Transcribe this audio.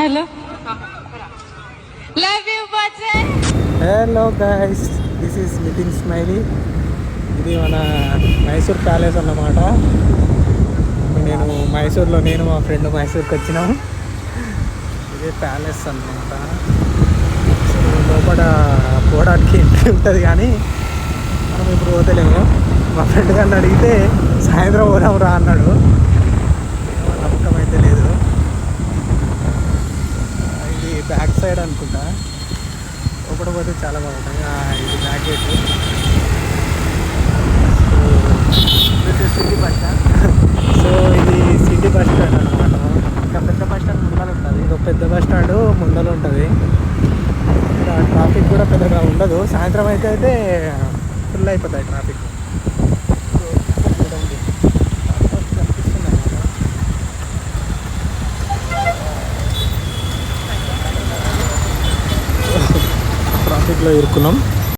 Hello love you Bachchan. Hello guys, this is Nitin smiley. ఇది మన Mysore palace అన్నమాట. నేను మైసూర్లో, నేను మా ఫ్రెండ్ మైసూర్కి వచ్చినాము. ఇదే ప్యాలెస్ అన్నమాట. సో లోపల పోవడానికి ఎంట్రీ ఉంటుంది కానీ మనం ఇప్పుడు పోతలేము. మా ఫ్రెండ్ గారిని అడిగితే సాయంత్రం పోదాం రా అన్నాడు. నమ్మకం అయితే లేదు. ఇది బ్యాక్ సైడ్ అనుకుంటా, లోపల పోతే చాలా బాగుంటుంది. ఇది back gate. City bus stand. So ఇది సిటీ బస్ స్టాండ్ అనమాట. ఇంకా పెద్ద బస్ స్టాండ్ ముందర ఉంటుంది. ఇది పెద్ద బస్ స్టాండ్ ముందర ఉంటుంది. ఇక్కడ ట్రాఫిక్ కూడా పెద్దగా ఉండదు. సాయంత్రం అయితే ఫుల్ అయిపోతాయి ట్రాఫిక్. చూడండి కనిపిస్తుంది అన్నమాట. ట్రాఫిక్లో ఇరుక్కున్నాం.